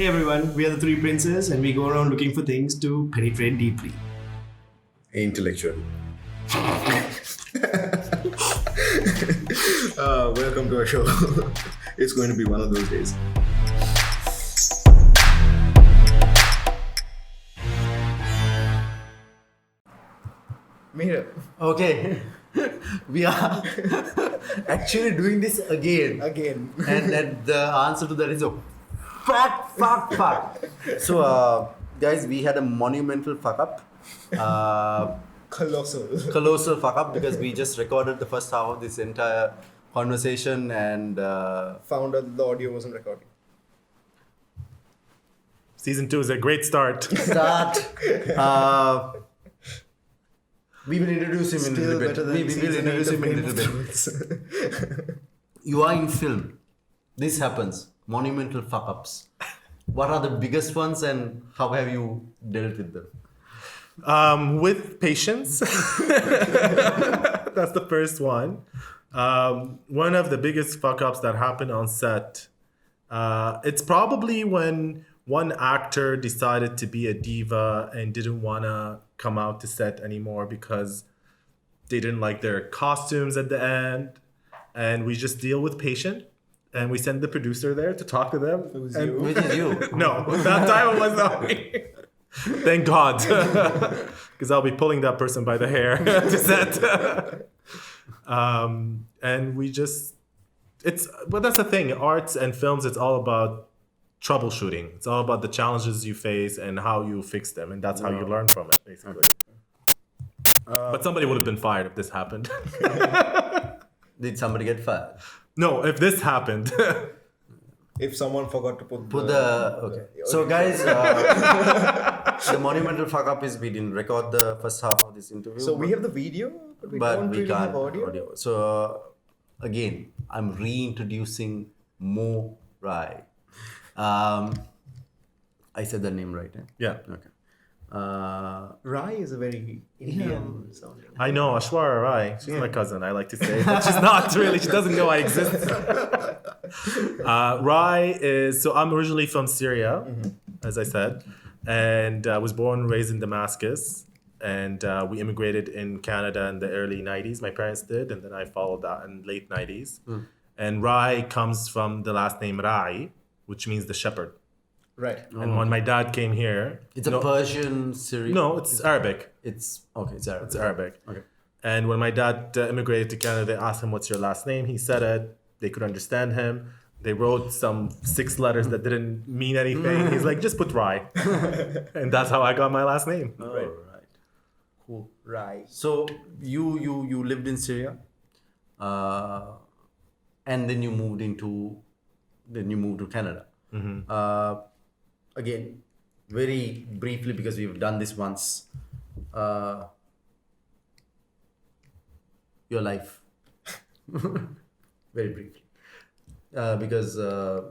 Hey everyone, we are the Three Princes and we go around looking for things to penetrate deeply. Intellectual. Welcome to our show. It's going to be one of those days. Mira. Okay, we are actually doing this again. And the answer to that is a fuck. So, guys, we had a monumental fuck up. Colossal fuck up because we just recorded the first half of this entire conversation and Found out the audio wasn't recording. Season 2 is a great start. we will introduce him in a little bit. We will introduce him in a little bit. You are in film. This happens. Monumental fuck ups. What are the biggest ones and how have you dealt with them? With patience. That's the first one. One of the biggest fuck ups that happened on set. It's probably when one actor decided to be a diva and didn't want to come out to set anymore because they didn't like their costumes at the end. And we just deal with patience. And we send the producer there to talk to them. Which is you. No, that time it was not me. Thank God. Because I'll be pulling that person by the hair to set. And we just, but that's the thing. Arts and films, it's all about troubleshooting. It's all about the challenges you face and how you fix them. And that's how you learn from it, basically. But somebody would have been fired if this happened. Did somebody get fired? No, if this happened. If someone forgot to put Okay. So guys, the monumental fuck up is we didn't record the first half of this interview. So we have the video, but we don't really can't have audio. So again, I'm reintroducing Moe Rai. I said the name right, eh? Yeah. Okay. Rai is a very Indian sounding. I know, Ashwara Rai. She's my cousin, I like to say. But she's not really. She doesn't know I exist. Rai is... So I'm originally from Syria, as I said. And I was born and raised in Damascus. And we immigrated in Canada in the early 90s. My parents did. And then I followed that in late 90s. And Rai comes from the last name Rai, which means the shepherd. Right. And when my dad came here... It's a Persian, Syrian... No, it's Arabic. It's Arabic. It's Arabic. Okay. And when my dad immigrated to Canada, they asked him, what's your last name? He said it. They could understand him. They wrote some 6 letters that didn't mean anything. He's like, just put Rai. And that's how I got my last name. Oh, right. Cool. Right. So you lived in Syria, and then you moved to Canada. Again, very briefly because we've done this once. Your life, very briefly, because I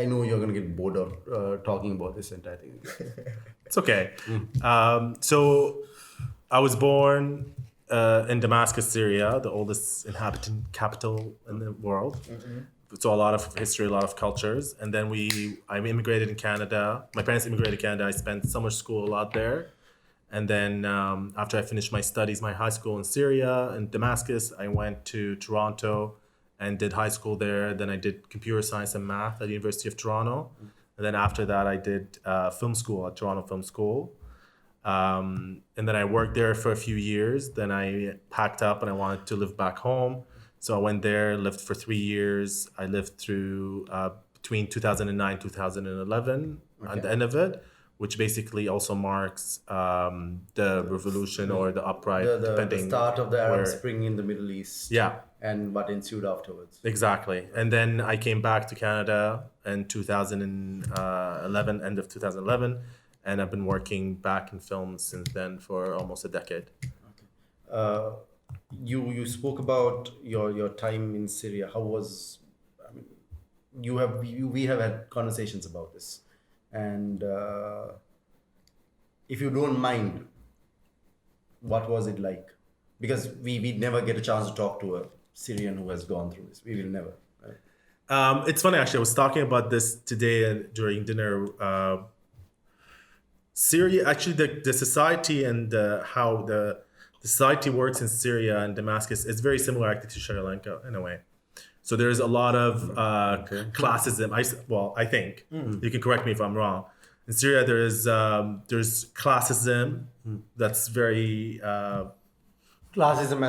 know you're gonna get bored of talking about this entire thing. It's okay. So I was born in Damascus, Syria, the oldest inhabitant capital in the world. So a lot of history, a lot of cultures. And then I immigrated in Canada. My parents immigrated to Canada. I spent summer school out there. And then after I finished my studies, my high school in Syria, in Damascus, I went to Toronto and did high school there. Then I did computer science and math at the University of Toronto. And then after that, I did film school at Toronto Film School. And then I worked there for a few years. Then I packed up and I wanted to live back home. So I went there, lived for 3 years. I lived through between 2009 2011 at the end of it, which basically also marks the revolution or the uprising, the start of the Arab Spring in the Middle East. Yeah. And what ensued afterwards. Exactly. And then I came back to Canada in 2011, end of 2011. And I've been working back in film since then for almost a decade. Okay. You spoke about your time in Syria. How was, I mean, we have had conversations about this, and if you don't mind, what was it like? Because we never get a chance to talk to a Syrian who has gone through this. We will never. Right? It's funny actually. I was talking about this today during dinner. Syria, actually, the society and how the society works in Syria and Damascus is very similar actually to Sri Lanka in a way. So there's a lot of classism. I think you can correct me if I'm wrong. In Syria, there's classism that's very Classism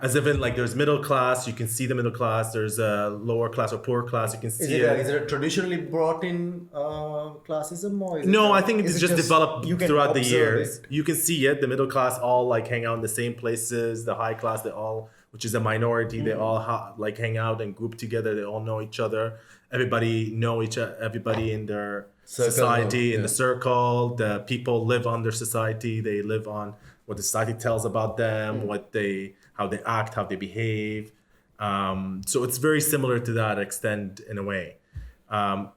as if in like there's middle class. You can see the middle class. There's a lower class or poor class. You can see is it a traditionally brought in classism or is No, it I think it's just developed you can throughout the observe years. You can see it. The middle class all like hang out in the same places. The high class, they all, which is a minority, they all like hang out and group together. They all know each other. Everybody know everybody in their society, in the circle. The people live on their society. They live on what the society tells about them, how they act, how they behave. So it's very similar to that extent in a way.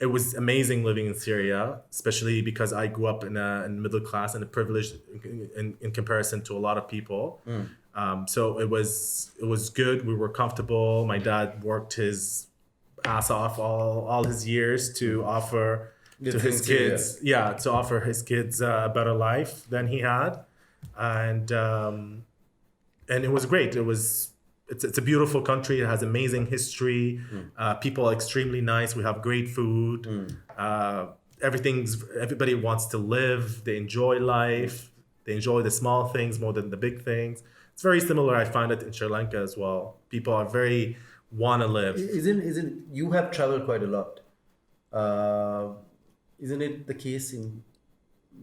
It was amazing living in Syria, especially because I grew up in a middle class and a privileged in comparison to a lot of people. So it was good. We were comfortable. My dad worked his ass off all his years to offer to his kids, to offer his kids a better life than he had. And it was great. It's a beautiful country. It has amazing history. People are extremely nice. We have great food. Everybody wants to live. They enjoy life. They enjoy the small things more than the big things. It's very similar. I find it in Sri Lanka as well. People are very want to live. Isn't you have traveled quite a lot? Isn't it the case in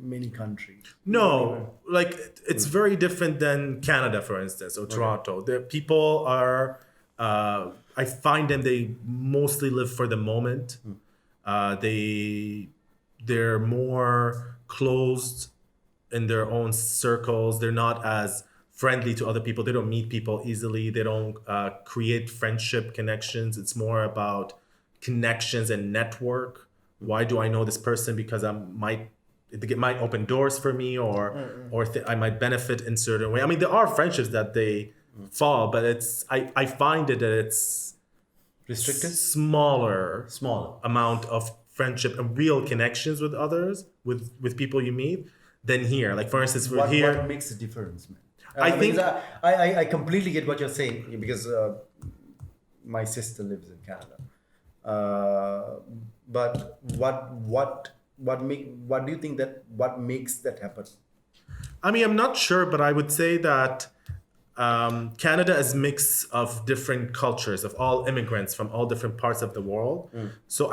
many countries? No, like it's very different than Canada, for instance, or Toronto. The people are, I find them, they mostly live for the moment. They're more closed in their own circles. They're not as friendly to other people. They don't meet people easily. They don't create friendship connections. It's more about connections and network. Why do I know this person? Because it might open doors for me, or I might benefit in certain way. I mean, there are friendships that they fall, but I find it that it's restricted, smaller amount of friendship and real connections with others, with people you meet, than here. Like for instance, what here. makes a difference, man? I completely get what you're saying because my sister lives in Canada. But what do you think what makes that happen? I mean, I'm not sure, but I would say that Canada is a mix of different cultures, of all immigrants from all different parts of the world. So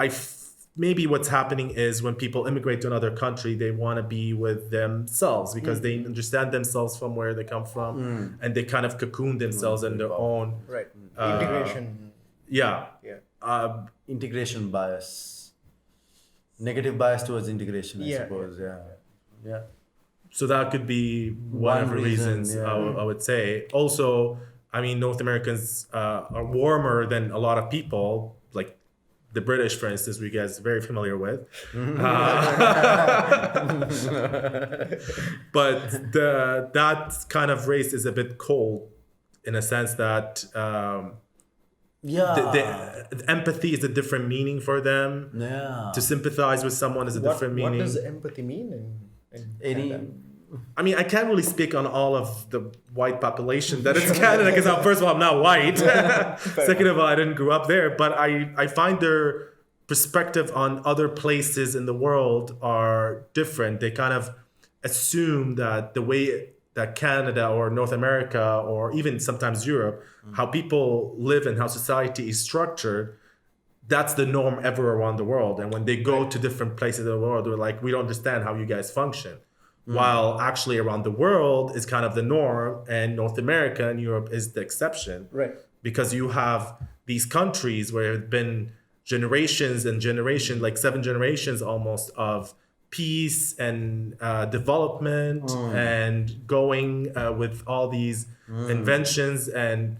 maybe what's happening is when people immigrate to another country, they want to be with themselves because they understand themselves from where they come from, and they kind of cocoon themselves in their own integration. Integration bias, negative bias towards integration, I suppose. Yeah. So that could be one of the reasons I would say. Also, I mean, North Americans are warmer than a lot of people, like the British, for instance, we guys are very familiar with. But that kind of race is a bit cold in a sense that the empathy is a different meaning for them. To sympathize with someone is a different meaning. What does empathy mean in I mean, I can't really speak on all of the white population that is Canada because first of all, I'm not white. Second of all, I didn't grow up there. But I find their perspective on other places in the world are different. They kind of assume that the way that Canada or North America or even sometimes Europe, how people live and how society is structured, that's the norm everywhere around the world. And when they go to different places in the world, they're like, we don't understand how you guys function. While actually around the world is kind of the norm, and North America and Europe is the exception. Right. Because you have these countries where it's been generations and generations, like 7 generations almost, of peace and development and going with all these inventions, and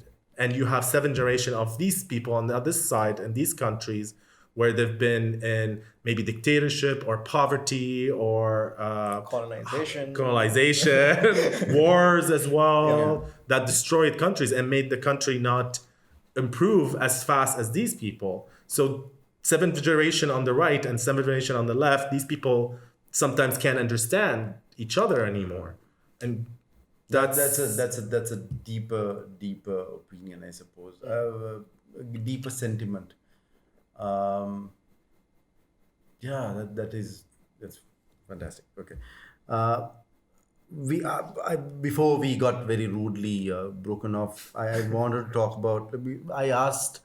you have 7 generations of these people on the other side in these countries where they've been in maybe dictatorship or poverty or colonization, wars as well, that destroyed countries and made the country not improve as fast as these people. So seventh generation on the right and seventh generation on the left, these people sometimes can't understand each other anymore. And That's a deeper opinion, I suppose. A deeper sentiment. That's fantastic. Okay. Before we got very rudely broken off, I wanted to talk about. I asked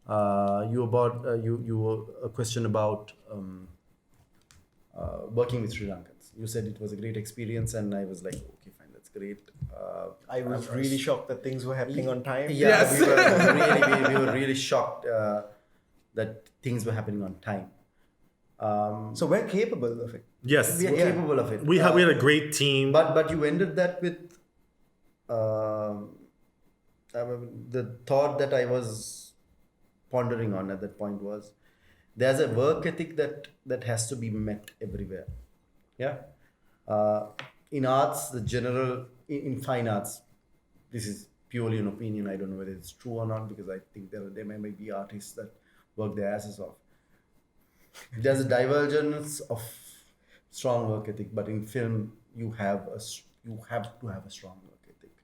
you about you a question about working with Sri Lankans. You said it was a great experience, and I was like, okay, fine, that's great. I was really shocked that things were happening on time. Yeah, we were really shocked that things were happening on time. So we're capable of it. yes, We are capable of it. we had a great team. But you ended that with the thought that I was pondering on at that point was there's a work ethic that has to be met everywhere. Yeah. In arts, in fine arts, this is purely an opinion. I don't know whether it's true or not because I think there may be artists that work their asses off. There's a divergence of strong work ethic, but in film you have to have a strong work ethic.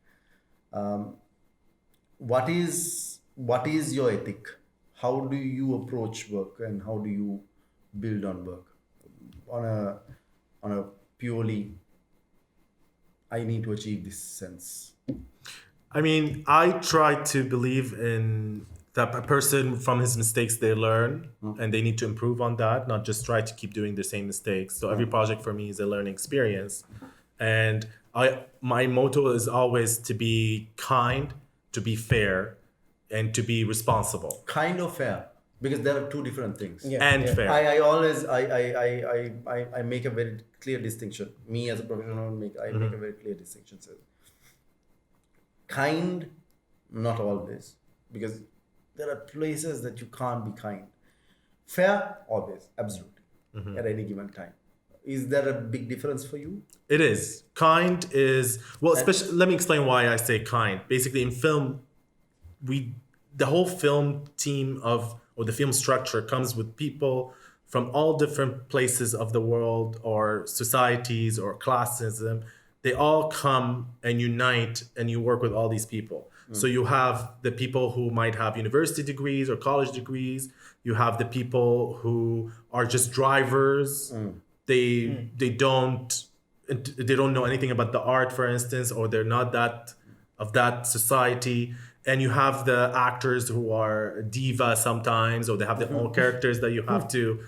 What is your ethic? How do you approach work, and how do you build on work on a purely I need to achieve this sense? I mean, I try to believe in that a person from his mistakes they learn and they need to improve on that, not just try to keep doing the same mistakes. So every project for me is a learning experience. And my motto is always to be kind, to be fair, and to be responsible. Kind of fair, because there are two different things. And fair. I always I make a very clear distinction. Me as a professional I make a very clear distinction. So, kind, not always, because there are places that you can't be kind. Fair, always, absolutely, at any given time. Is there a big difference for you? It is. Kind is, well, especially, let me explain why I say kind. Basically, in film, the whole film team or the film structure comes with people from all different places of the world or societies or classism. They all come and unite and you work with all these people. So you have the people who might have university degrees or college degrees. You have the people who are just drivers. They don't know anything about the art, for instance, or they're not of that society. And you have the actors who are diva sometimes, or they have their own characters that you have to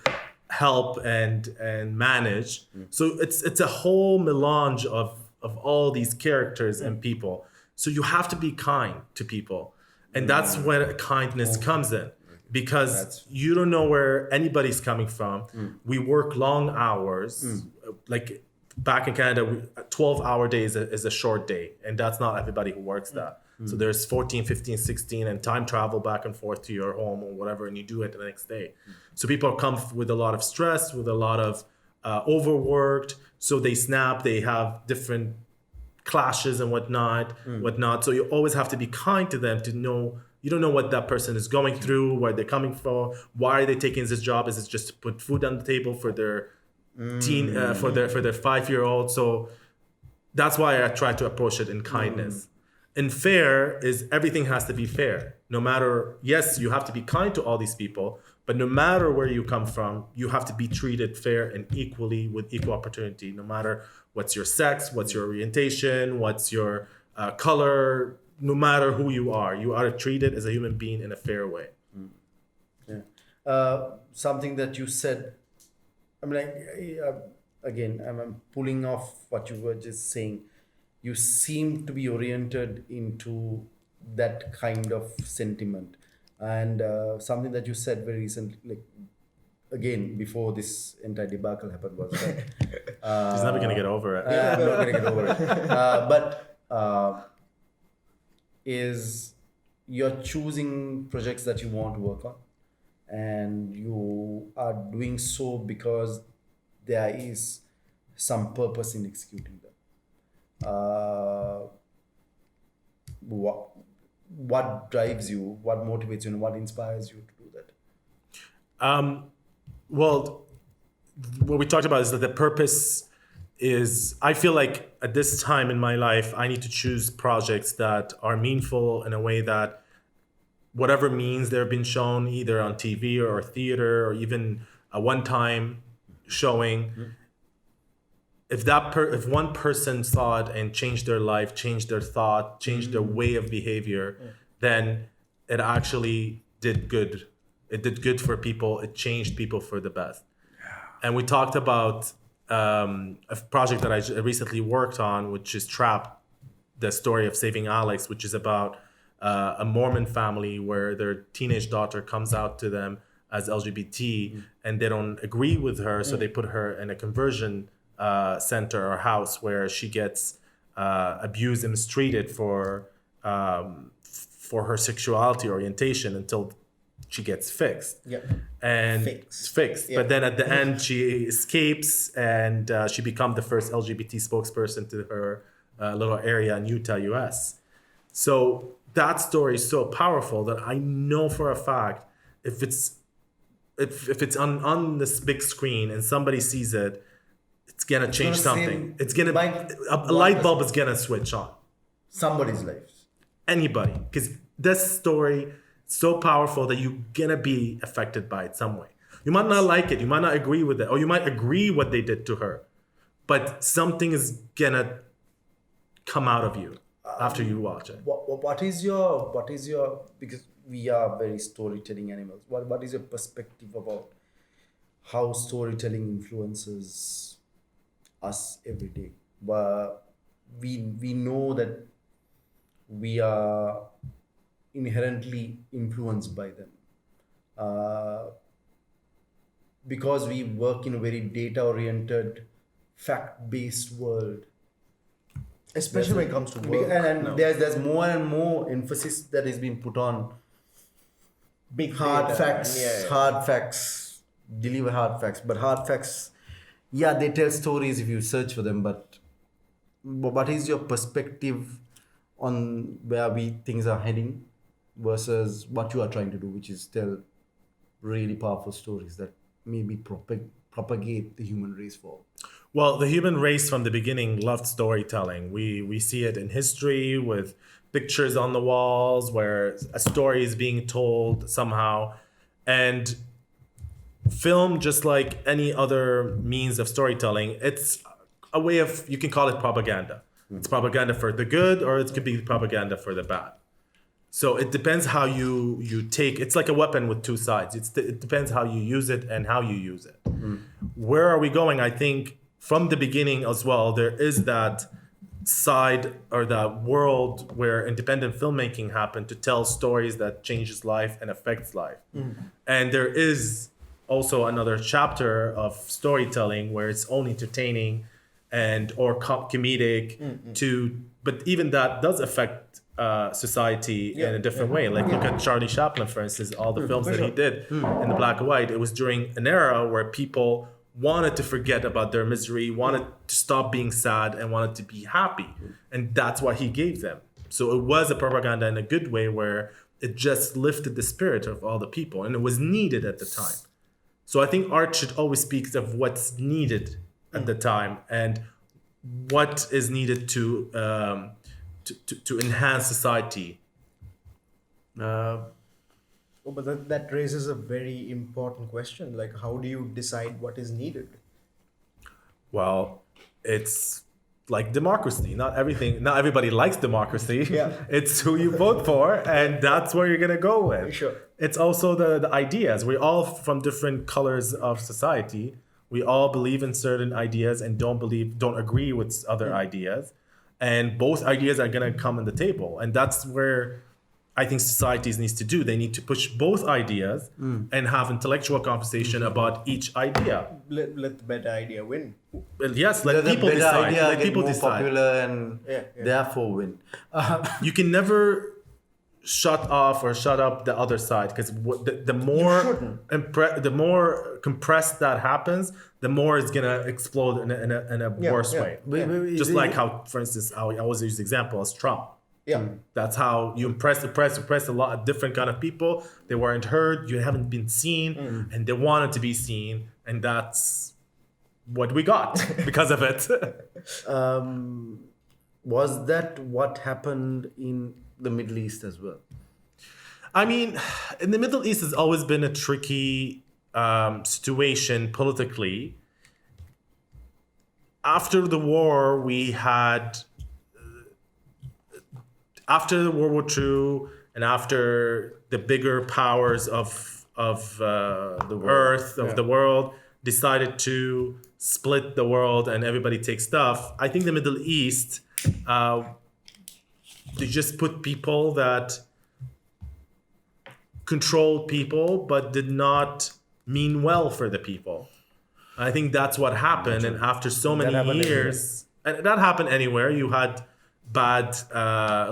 help and manage. So it's a whole melange of all these characters and people. So you have to be kind to people. And that's where kindness comes in, because you don't know where anybody's coming from. We work long hours. Like back in Canada, 12-hour days is a short day. And that's not everybody who works that. So there's 14, 15, 16, and time travel back and forth to your home or whatever, and you do it the next day. So people come with a lot of stress, with a lot of overworked. So they snap, they have different clashes and whatnot. So you always have to be kind to them to know, you don't know what that person is going through, where they're coming from, why are they taking this job? Is it just to put food on the table for their for their 5-year-old? So that's why I try to approach it in kindness. And fair is everything has to be fair. No matter, yes, you have to be kind to all these people, but no matter where you come from, you have to be treated fair and equally with equal opportunity, no matter what's your sex, what's your orientation, what's your color, no matter who you are treated as a human being in a fair way. Something that you said, I mean, again, I'm pulling off what you were just saying. You seem to be oriented into that kind of sentiment. And something that you said very recently, like, again, before this entire debacle happened, was that He's never going to get over it. I'm not going to get over it. Is you're choosing projects that you want to work on, and you are doing so because there is some purpose in executing them. What drives you, what motivates you, and what inspires you to do that? Well, what we talked about is that the purpose is, I feel like at this time in my life, I need to choose projects that are meaningful in a way that whatever means they're being shown either on TV or theater or even a one-time showing, if one person saw it and changed their life, changed their thought, changed their way of behavior, then it actually did good. It did good for people. It changed people for the best. And we talked about a project that I recently worked on, which is Trapped, the story of saving Alex, which is about a Mormon family where their teenage daughter comes out to them as LGBT and they don't agree with her. So they put her in a conversion center or house where she gets abused and mistreated for her sexuality orientation until she gets fixed. And fixed. Yeah. But then at the end, she escapes and she becomes the first LGBT spokesperson to her little area in Utah, US. So that story is so powerful that I know for a fact if it's on this big screen and somebody sees it, it's gonna change something. It's gonna a light bulb is gonna switch on. Somebody's life. Anybody, because this story is so powerful that you're gonna be affected by it some way. You might not like it, you might not agree with it, or you might agree what they did to her, but something is gonna come out of you after you watch it. What is your because we are very storytelling animals. What is your perspective about how storytelling influences us every day? We know that we are inherently influenced by them because we work in a very data-oriented, fact-based world. Especially when it comes to work. And there's more and more emphasis that is being put on Big hard data. facts, hard facts, deliver hard facts. But hard facts, yeah, they tell stories if you search for them. But what is your perspective on where things are heading versus what you are trying to do, which is tell really powerful stories that maybe propagate the human race forward? Well, the human race from the beginning loved storytelling. We see it in history with pictures on the walls where a story is being told somehow. And film, just like any other means of storytelling, it's a way of, you can call it propaganda. It's propaganda for the good, or it could be propaganda for the bad. So it depends how you take, it's like a weapon with two sides. It depends how you use it and how you use it. Where are we going? I think from the beginning as well, there is that side or that world where independent filmmaking happened to tell stories that changes life and affects life. And there is also another chapter of storytelling where it's only entertaining and or comedic but even that does affect society in a different way. Like look at Charlie Chaplin, for instance, all the films that he did in the black and white. It was during an era where people wanted to forget about their misery, wanted to stop being sad, and wanted to be happy. And that's what he gave them. So it was a propaganda in a good way where it just lifted the spirit of all the people, and it was needed at the time. So I think art should always speak of what's needed at the time and what is needed to enhance society. But that raises a very important question. Like, how do you decide what is needed? Well, it's like democracy. Not everybody likes democracy. Yeah. It's who you vote for, and that's where you're gonna go with. Sure. It's also the ideas. We're all from different colors of society. We all believe in certain ideas and don't agree with other ideas. And both ideas are gonna come on the table. And that's where I think societies needs to do. They need to push both ideas and have intellectual conversation about each idea. Let the better idea win. Well, yes, let people decide. Let people decide. Popular and therefore win. You can never shut off or shut up the other side, because the more compressed that happens, the more it's gonna explode in a worse way. Just like how, for instance, I always use the example as Trump. Yeah. That's how you oppress a lot of different kind of people. They weren't heard. You haven't been seen, and they wanted to be seen, and that's what we got because of it. Was that what happened in the Middle East as well? I mean, in the Middle East has always been a tricky situation politically. After the war, we had, after World War II and after the bigger powers of the earth, of the world, decided to split the world and everybody take stuff, I think the Middle East, they just put people that controlled people but did not mean well for the people. I think that's what happened. And after so many years, and that happened anywhere, you had bad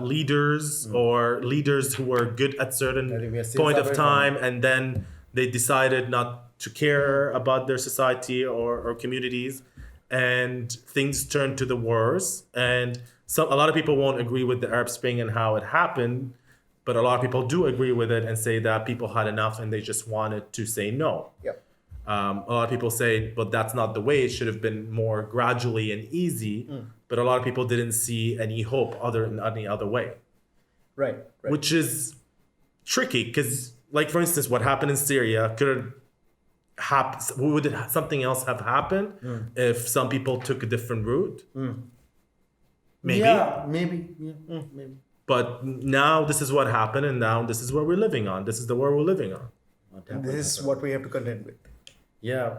leaders or leaders who were good at certain point of time, and then they decided not to care about their society or communities, and things turned to the worse. And so a lot of people won't agree with the Arab Spring and how it happened, but a lot of people do agree with it and say that people had enough and they just wanted to say no. Yep. A lot of people say, but that's not the way. It should have been more gradually and easy. But a lot of people didn't see any hope other than any other way. Right. Which is tricky because, like, for instance, what happened in Syria could have would something else have happened if some people took a different route? Maybe. Yeah, maybe. Yeah, maybe. But now this is what happened, and now this is what we're living on. This is the world we're living on. This is what we have to contend with. Yeah.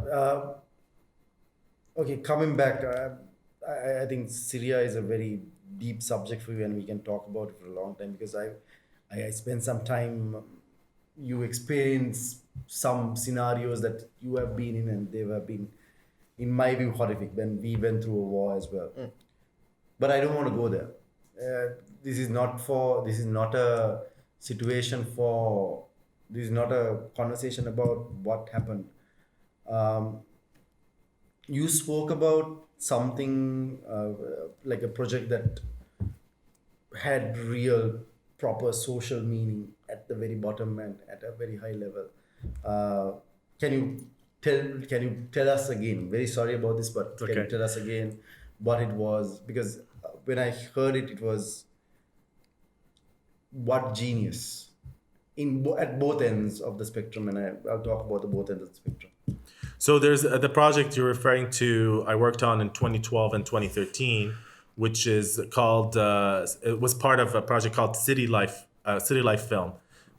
Okay, coming back, I think Syria is a very deep subject for you, and we can talk about it for a long time because I spent some time. You experience some scenarios that you have been in, and they have been, in my view, horrific when we went through a war as well. But I don't want to go there. This is not a situation for. This is not a conversation about what happened. You spoke about something like a project that had real, proper social meaning at the very bottom and at a very high level. Can you tell us again? Very sorry about this, but can you tell us again what it was? Because when I heard it, it was what genius at both ends of the spectrum, and I'll talk about the both ends of the spectrum. So there's the project you're referring to. I worked on in 2012 and 2013, which is called. It was part of a project called City Life Film,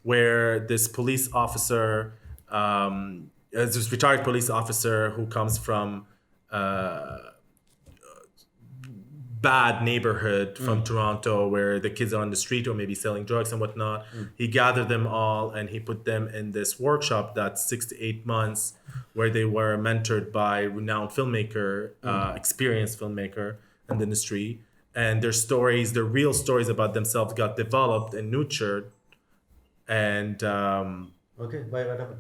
where this police officer, this retired police officer who comes from bad neighborhood from Toronto where the kids are on the street or maybe selling drugs and whatnot. He gathered them all and he put them in this workshop that's 6 to 8 months where they were mentored by renowned filmmaker, experienced filmmaker in the industry. And their stories, their real stories about themselves got developed and nurtured. And What happened?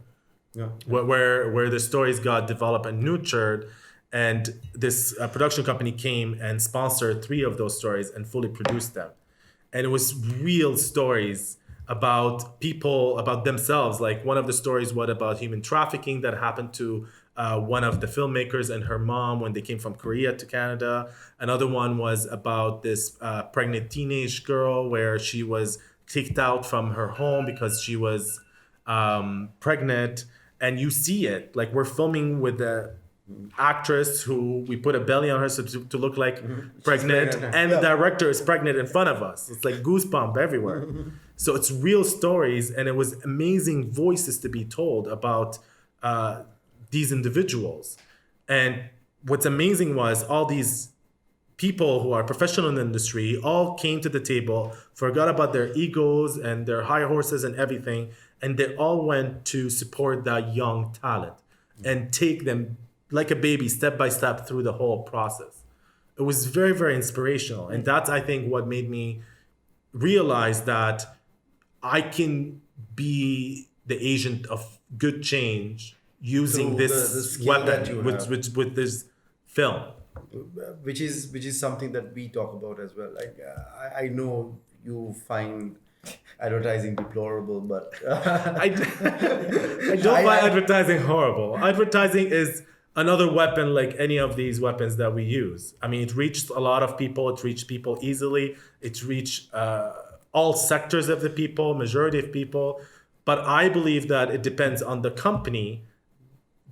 Yeah. where the stories got developed and nurtured. And this production company came and sponsored 3 of those stories and fully produced them. And it was real stories about people, about themselves. Like one of the stories was about human trafficking that happened to one of the filmmakers and her mom when they came from Korea to Canada. Another one was about this pregnant teenage girl where she was kicked out from her home because she was pregnant. And you see it, like we're filming with the actress who we put a belly on her to look like pregnant, and the director is pregnant in front of us. It's like goosebump everywhere. So it's real stories, and it was amazing voices to be told about these individuals. And what's amazing was all these people who are professional in the industry all came to the table, forgot about their egos and their high horses and everything, and they all went to support that young talent and take them like a baby, step by step through the whole process. It was very, very inspirational. And that's, I think, what made me realize that I can be the agent of good change using this weapon with this film. Which is something that we talk about as well. Like I know you find advertising deplorable, but I don't find advertising horrible. Advertising is another weapon like any of these weapons that we use. I mean, it reached a lot of people. It reached people easily. It reached all sectors of the people, majority of people. But I believe that it depends on the company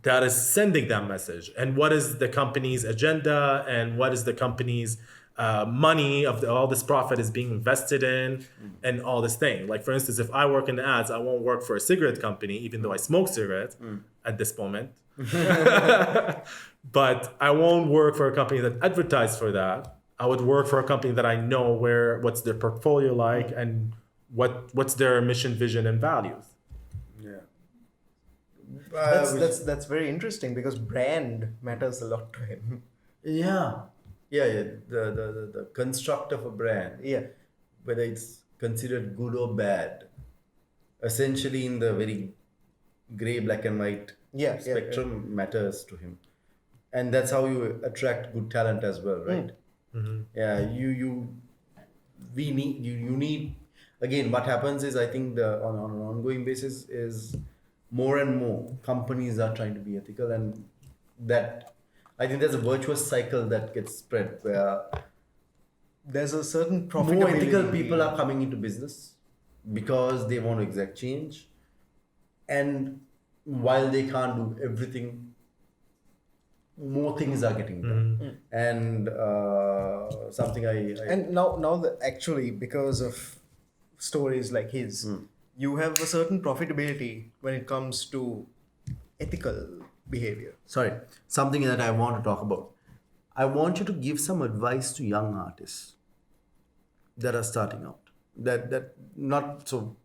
that is sending that message, and what is the company's agenda, and what is the company's money of all this profit is being invested in, and all this thing. Like, for instance, if I work in ads, I won't work for a cigarette company, even though I smoke cigarettes at this moment. But I won't work for a company that advertises for that. I would work for a company that I know what's their portfolio like, and what's their mission, vision, and values. yeah. That's very interesting because brand matters a lot to him. Yeah. The construct of a brand, Yeah. whether it's considered good or bad, essentially in the very gray, black and white spectrum matters to him, and that's how you attract good talent as well, right? Yeah, we need you need. Again, what happens is, I think on an ongoing basis is more and more companies are trying to be ethical, and that I think there's a virtuous cycle that gets spread where There's a certain more profitability. ethical people are coming into business because they want to exact change, and while they can't do everything, more things are getting done. And something I And now actually, because of stories like his, you have a certain profitability when it comes to ethical behavior. sorry, something that I want to talk about. I want you to give some advice to young artists that are starting out. That not so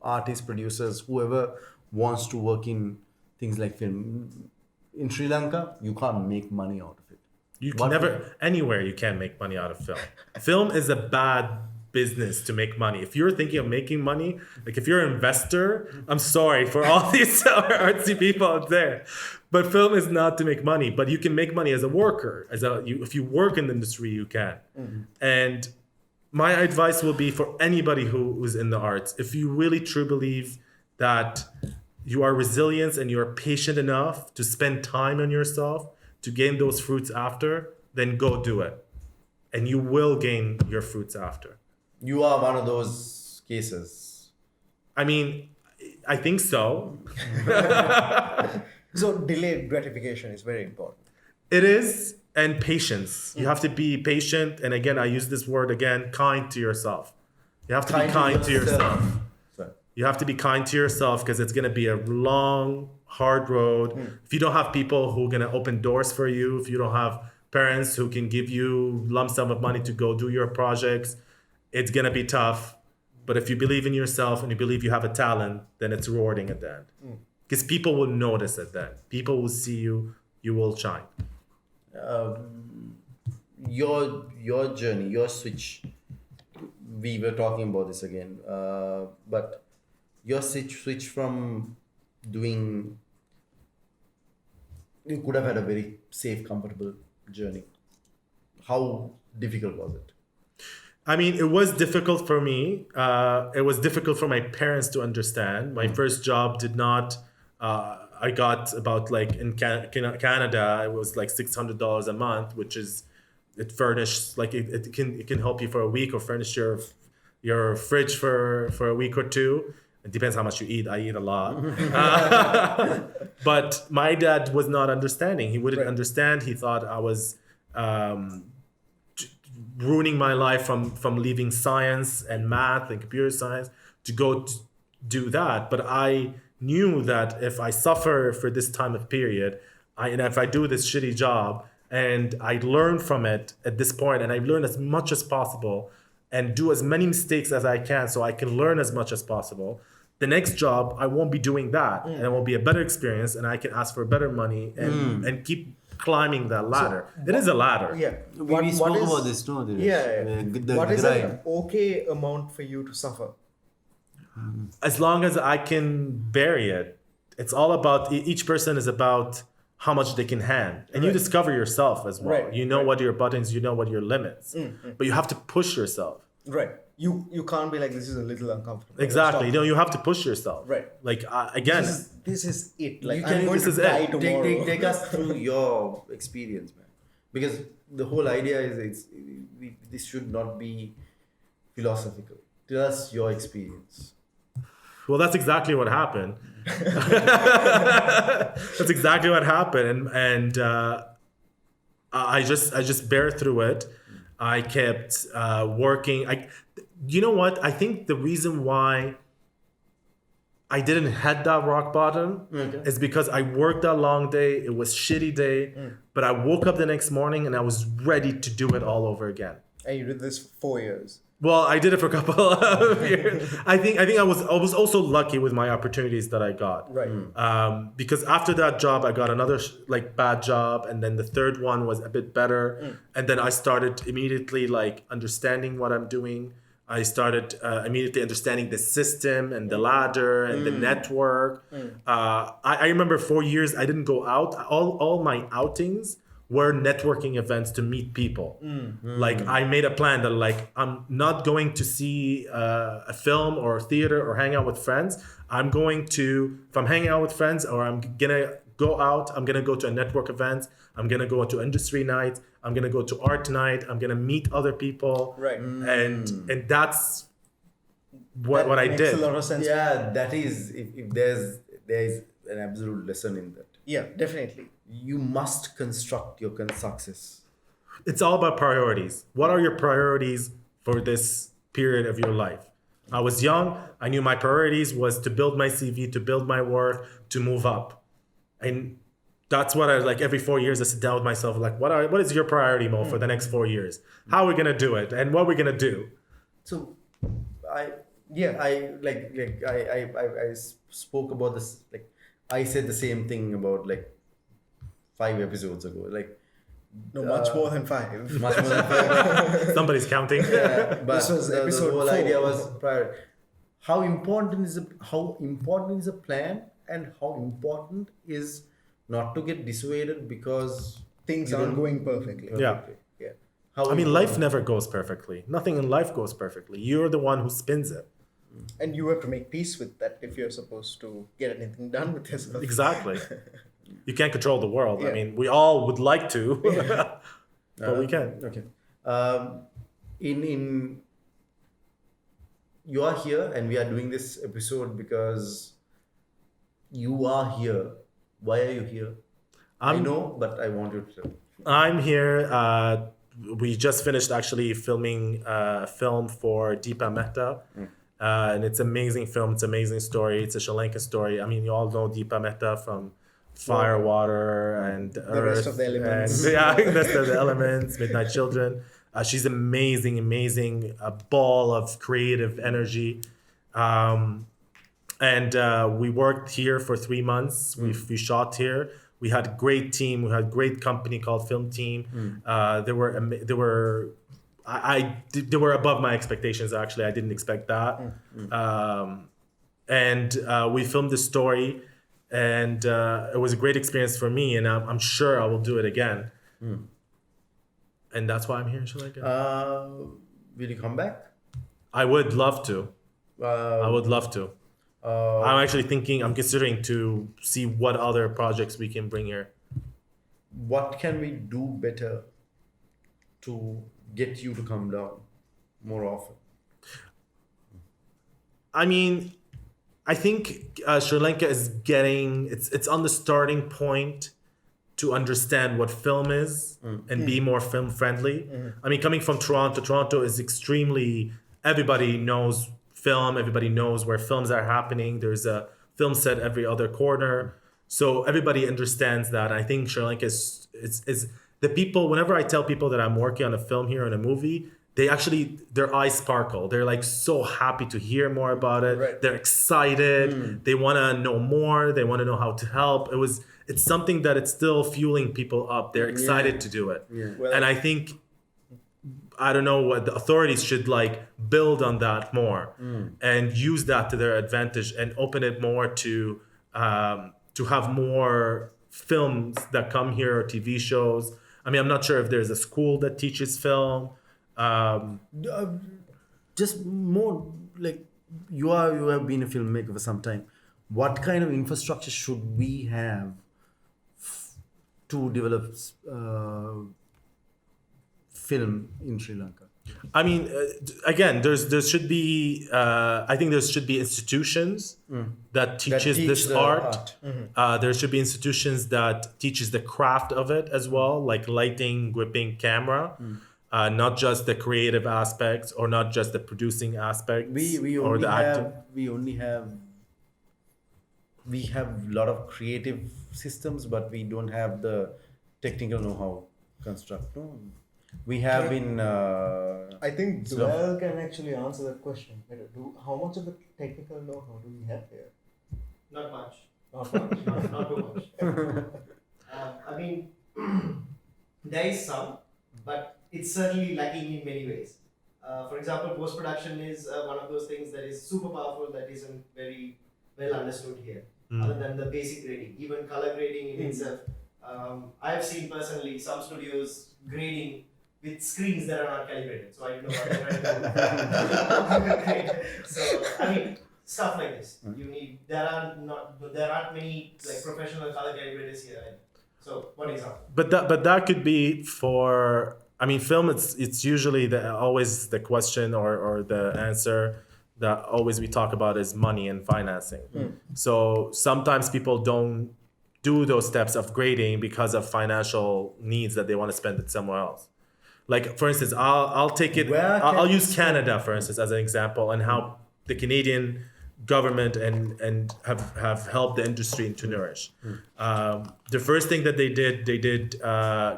artists, producers, whoever wants to work in things like film. In Sri Lanka, you can't make money out of it. You can anywhere you can make money out of film. Film is a bad business to make money. If you're thinking of making money, like if you're an investor, I'm sorry for all these artsy people out there, but film is not to make money. But you can make money as a worker. If you work in the industry, you can. And my advice will be for anybody who is in the arts, if you really truly believe that you are resilient and you are patient enough to spend time on yourself to gain those fruits after, then go do it. And you will gain your fruits after. You are one of those cases. I mean, I think so. So delayed gratification is very important. It is, and patience. You have to be patient. And again, I use this word again, kind to yourself. You have to be kind to yourself. Sorry. You have to be kind to yourself because it's going to be a long, hard road. If you don't have people who are going to open doors for you, if you don't have parents who can give you lump sum of money to go do your projects, it's going to be tough. But if you believe in yourself and you believe you have a talent, then it's rewarding at the end. Because people will notice at the end. People will see you, you will shine. Your journey, your switch. We were talking about this again, but your switch from doing, you could have had a very safe, comfortable journey. How difficult was it? I mean, it was difficult for me. It was difficult for my parents to understand. My first job did not. I got about like in Canada, it was like $600 a month, which is it furnished like it can help you for a week or furnish your fridge for a week or two. It depends how much you eat. I eat a lot. But my dad was not understanding. He wouldn't understand. He thought I was ruining my life from leaving science and math and computer science to go do that. But I knew that if I suffer for this time of period, and if I do this shitty job and I learn from it at this point, and I learn as much as possible and do as many mistakes as I can so I can learn as much as possible, the next job, I won't be doing that. And it will be a better experience and I can ask for better money and keep climbing that ladder. It is a ladder. Yeah. We spoke about this, no? What is an okay amount for you to suffer? As long as I can bury it. It's all about, each person is about how much they can hand. And you discover yourself as well. Right. You know what are your buttons, you know what are your limits. But you have to push yourself. Right. You can't be like, this is a little uncomfortable. Exactly. Stop. You know, you have to push yourself. Right. Like again, This is it. Like, You I'm can- going this to is it. die tomorrow. Take us through your experience, man. Because the whole idea is this should not be philosophical. Tell us your experience. well, that's exactly what happened. That's exactly what happened, and I just bear through it. I kept working. You know what? I think the reason why I didn't hit that rock bottom is because I worked that long day. It was shitty day, but I woke up the next morning and I was ready to do it all over again. And you did this for 4 years. Well, I did it for a couple of years. I think I was also lucky with my opportunities that I got. Right. Because after that job, I got another bad job, and then the third one was a bit better, and then I started immediately like understanding what I'm doing. I started immediately understanding the system and the ladder and the network. I remember 4 years I didn't go out. All my outings were networking events to meet people. Like I made a plan that like I'm not going to see a film or theater or hang out with friends. I'm going to, if I'm hanging out with friends or I'm gonna go out, I'm gonna go to a network event. I'm gonna go to industry night. I'm gonna go to art night. I'm gonna meet other people. Right. And that's what I makes did. a lot of sense. Yeah, that is if there is an absolute lesson in that. Yeah, definitely. You must construct your success. It's all about priorities. What are your priorities for this period of your life? I was young. I knew my priorities was to build my CV, to build my work, to move up. And that's what I like every 4 years I sit down with myself like, what is your priority, Mo, for the next 4 years? How are we gonna do it? And what are we gonna do? So, I spoke about this. Like, I said the same thing about like 5 episodes ago. Like, No, much more than 5. much more than 5. Somebody's counting. Yeah, but This was the episode whole 4. idea was prior. How important is a plan, and how important is not to get dissuaded because Things you aren't don't- going perfectly. Yeah. Yeah. How I mean, important- life never goes perfectly. Nothing in life goes perfectly. You're the one who spins it. And you have to make peace with that if you're supposed to get anything done with yourself. Exactly. You can't control the world. I Yeah. mean, we all would like to, but we can't. Okay. In you are here, and we are doing this episode because you are here. Why are you here? I know, but I want you to tell. I'm here. We just finished actually filming a film for Deepa Mehta. And it's an amazing film. It's an amazing story. It's a Sri Lanka story. I mean, you all know Deepa Mehta from Fire, Water, and The Rest of the Elements. And, yeah, the rest of the elements, Midnight Children. She's amazing, a ball of creative energy. And we worked here for 3 months. We shot here. We had a great team. We had a great company called Film Team. They were above my expectations. Actually, I didn't expect that. And we filmed this story, and it was a great experience for me. And I'm sure I will do it again. And that's why I'm here in Sri Lanka. Will you come back? I would love to. I would love to. I'm considering to see what other projects we can bring here. What can we do better to get you to come down more often? I mean, I think Sri Lanka is it's on the starting point to understand what film is and be more film friendly. I mean, coming from Toronto is extremely, everybody knows film, everybody knows where films are happening. There's a film set every other corner. So everybody understands that. I think Sri Lanka is the people, whenever I tell people that I'm working on a film here in a movie, their eyes sparkle. They're like so happy to hear more about it. Right. They're excited. They want to know more. They want to know how to help. It's something that it's still fueling people up. They're excited to do it. Yeah. Well- and I think, I don't know, what the authorities should like build on that more and use that to their advantage and open it more to have more films that come here or TV shows. I mean, I'm not sure if there's a school that teaches film. just more like you have been a filmmaker for some time. What kind of infrastructure should we have to develop film in Sri Lanka? I mean, again, there should be. I think there should be institutions that teaches teach this the art. art. There should be institutions that teaches the craft of it as well, like lighting, gripping, camera. Not just the creative aspects, or not just the producing aspects, We or only the acting. we have a lot of creative systems, but we don't have the technical know-how construct. No? We have been. I think So- Duel can actually answer that question better. How much of the technical know-how do we have here? Not much. Not much. Not too much. I mean, there is some, but it's certainly lacking in many ways. For example, post production is one of those things that is super powerful that isn't very well understood here. Other than the basic grading, even color grading in itself. I have seen personally some studios grading with screens that are not calibrated, so I don't know what they're trying to do. So I mean, stuff like this. There aren't many like professional color calibrators here. So one example. But that could be for. I mean, film. It's usually always the question or the answer that always we talk about is money and financing. So sometimes people don't do those steps of grading because of financial needs that they want to spend it somewhere else. Like for instance, I'll take it. I'll use Canada for instance as an example, and how the Canadian government and have helped the industry to nourish. The first thing that they did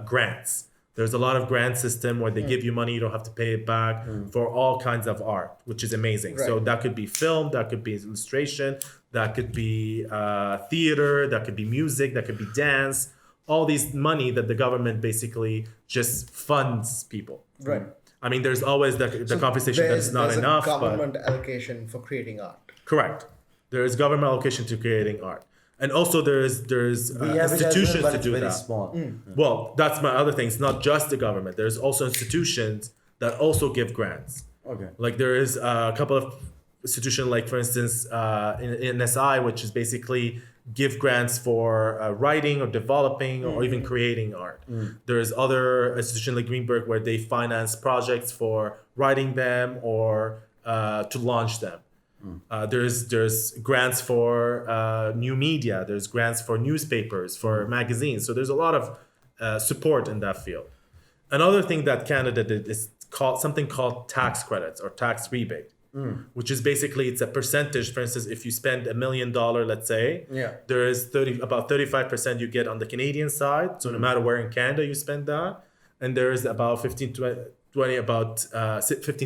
grants. There's a lot of grant system where they give you money, you don't have to pay it back for all kinds of art, which is amazing. Right. So that could be film, that could be illustration, that could be theater, that could be music, that could be dance. All these money that the government basically just funds people. Right. I mean, there's always the conversation that it's not there's enough. a but- government allocation for creating art. Correct. There is government allocation to creating art. And also there's We have it as well, institutions but to it's do very that. small. Well, that's my other thing. It's not just the government. There's also institutions that also give grants. Okay. Like there is a couple of institutions, like for instance, in SI, which is basically give grants for writing or developing or even creating art. There's other institutions like Greenberg where they finance projects for writing them or to launch them. There's grants for new media. There's grants for newspapers, for magazines. So there's a lot of support in that field. Another thing that Canada did is something called tax credits or tax rebate, which is basically it's a percentage. For instance, if you spend $1 million, let's say, there is about 35% you get on the Canadian side. So no matter where in Canada you spend that, and there is about 15 to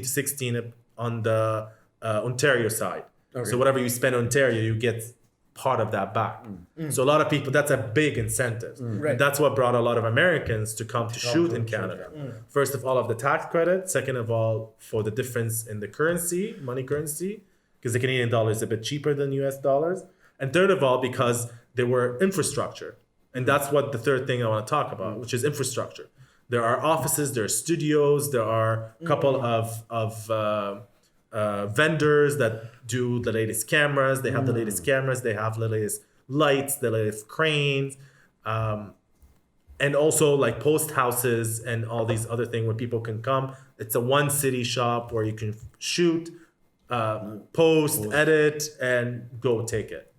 16 on the Ontario side. Okay. So whatever you spend in Ontario, you get part of that back. So a lot of people, that's a big incentive. Right. And that's what brought a lot of Americans to come to shoot in Canada. First of all, of the tax credit. Second of all, for the difference in the currency, money currency, because the Canadian dollar is a bit cheaper than US dollars. And third of all, because there were infrastructure. And that's what the third thing I want to talk about, which is infrastructure. There are offices, there are studios, there are a couple of vendors that do the latest cameras. They have the latest cameras. They have the latest lights, the latest cranes, and also like post houses and all these other things where people can come. It's a one city shop where you can shoot, post, edit, and go take it.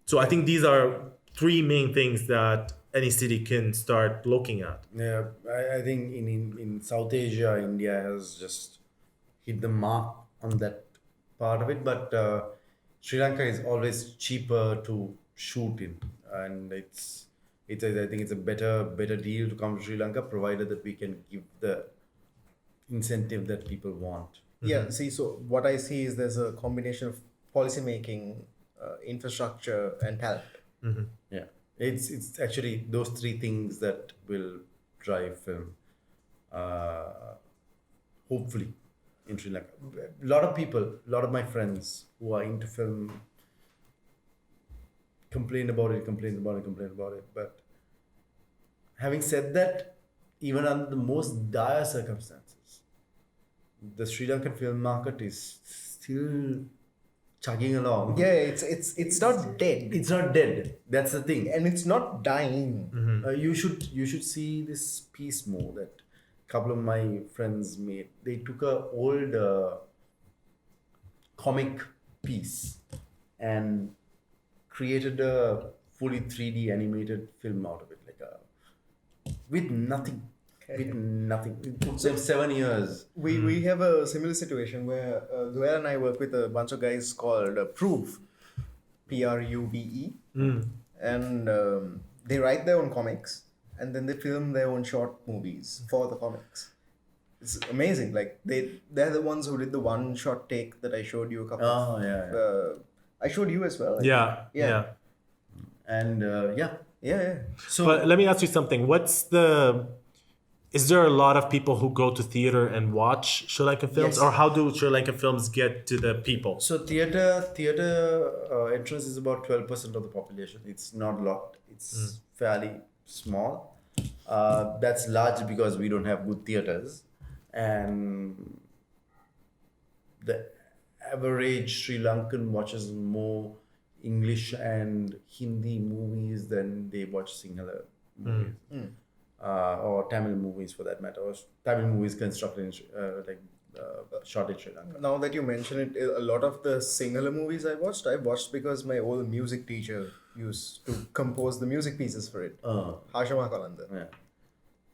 So I think these are three main things that any city can start looking at. Yeah, I think in South Asia, India has just hit the mark on that part of it, but Sri Lanka is always cheaper to shoot in, and I think it's a better deal to come to Sri Lanka, provided that we can give the incentive that people want. Yeah, see, so what I see is there's a combination of policy making, infrastructure, and talent. Yeah, it's actually those three things that will drive film. Hopefully, in Sri Lanka, a lot of my friends who are into film complain about it. But having said that, even under the most dire circumstances, the Sri Lankan film market is still chugging along. Yeah, it's not dead. It's not dead. That's the thing. And it's not dying. You should see this piece more that a couple of my friends made. They took a old comic piece and created a fully 3D animated film out of it, with nothing. With nothing. It took them 7 years. We have a similar situation where Zoel and I work with a bunch of guys called Prove, Prube, and they write their own comics and then they film their own short movies for the comics. It's amazing. Like they're the ones who did the one shot take that I showed you a couple. Oh yeah. I showed you as well. Yeah. And Yeah. So But let me ask you something. Is there a lot of people who go to theater and watch Sri Lankan films? Yes. Or how do Sri Lankan films get to the people? So theater entrance is about 12% of the population. It's not a lot. It's fairly small. That's largely because we don't have good theaters, and the average Sri Lankan watches more English and Hindi movies than they watch Sinhala movies. Or Tamil movies for that matter, or Tamil movies constructed in shot in Sri Lanka. Now that you mention it, a lot of the Sinhala movies I watched because my old music teacher used to compose the music pieces for it. Hashama Kalanda.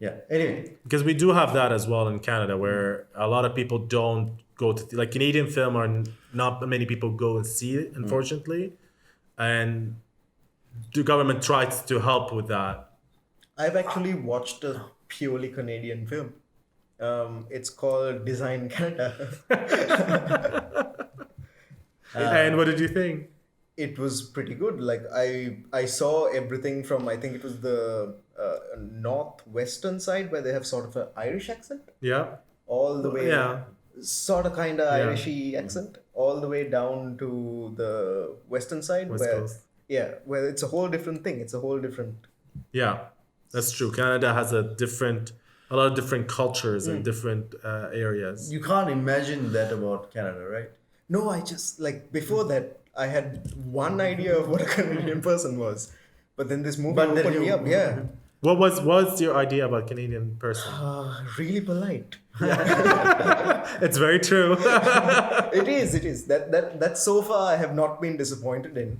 Yeah. Anyway, Because we do have that as well in Canada, where a lot of people don't go to like Canadian film, or not many people go and see it, unfortunately, and the government tries to help with that. I've actually watched a purely Canadian film. It's called Design Canada. And what did you think? It was pretty good. Like I saw everything from, I think it was the northwestern side where they have sort of an Irish accent, Yeah. all the way, sort of kind of Yeah. Irishy accent, all the way down to the western side West where Coast. where it's a whole different thing. It's a whole different. Yeah, that's true. Canada has a lot of different cultures and different areas. you can't imagine that about Canada, right? No, I just before that I had one idea of what a Canadian person was, but then this movie But then opened me you- up. Yeah, What's your idea about Canadian person? really polite. It's very true. It is. That so far I have not been disappointed in.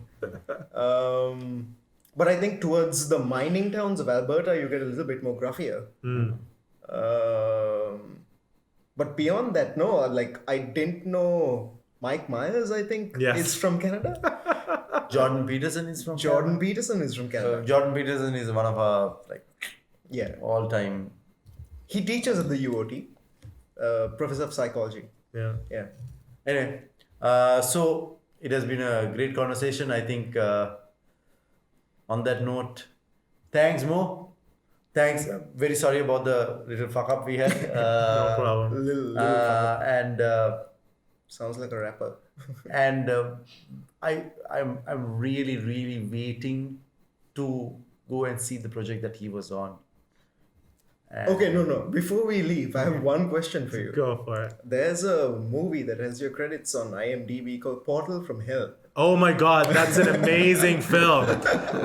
But I think towards the mining towns of Alberta, you get a little bit more gruffier. But beyond that, no. I didn't know Mike Myers, I think, Yes. is from Canada. Jordan Peterson is from Jordan Peterson is from Canada. Jordan Peterson is one of our Yeah. all-time. He teaches at the UOT, professor of psychology. Yeah. Yeah. Anyway, so it has been a great conversation. I think on that note, thanks Mo. Thanks. Very sorry about the little fuck up we had. No problem. Little And sounds like a rapper. and I'm really waiting to go and see the project that he was on. And Okay, no. Before we leave, I have one question for you. Go for it. There's a movie that has your credits on IMDb called Portal from Hell. Oh my God, that's an amazing film.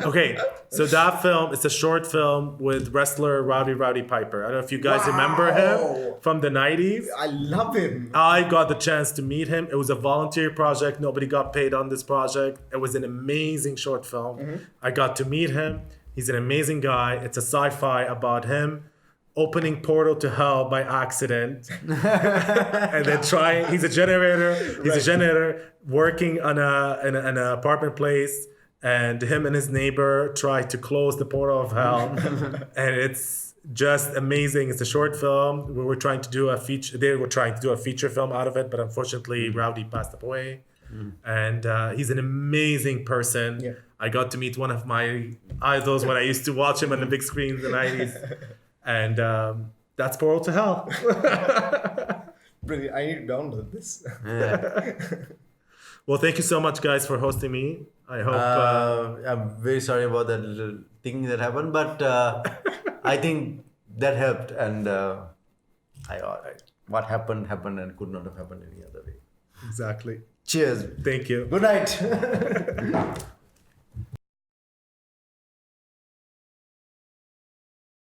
Okay, so that film, it's a short film with wrestler Rowdy Piper. I don't know if you guys remember him Wow. from the 90s. I love him. I got the chance to meet him. It was a volunteer project. Nobody got paid on this project. It was an amazing short film. I got to meet him. He's an amazing guy. It's a sci-fi about him opening portal to hell by accident and then trying. He's a generator working on an apartment place, and him and his neighbor try to close the portal of hell. And it's just amazing. It's a short film. We were trying to do a feature. They were trying to do a feature film out of it, but unfortunately Rowdy passed away. And he's an amazing person. Yeah. I got to meet one of my idols when I used to watch him on the big screen in the 90s. And that's Portal to Hell. Brilliant. I need to download this. Well, thank you so much, guys, for hosting me. I hope... I'm very sorry about that little thing that happened, but I think that helped, and what happened and could not have happened any other way. Exactly. Cheers. Thank you. Good night.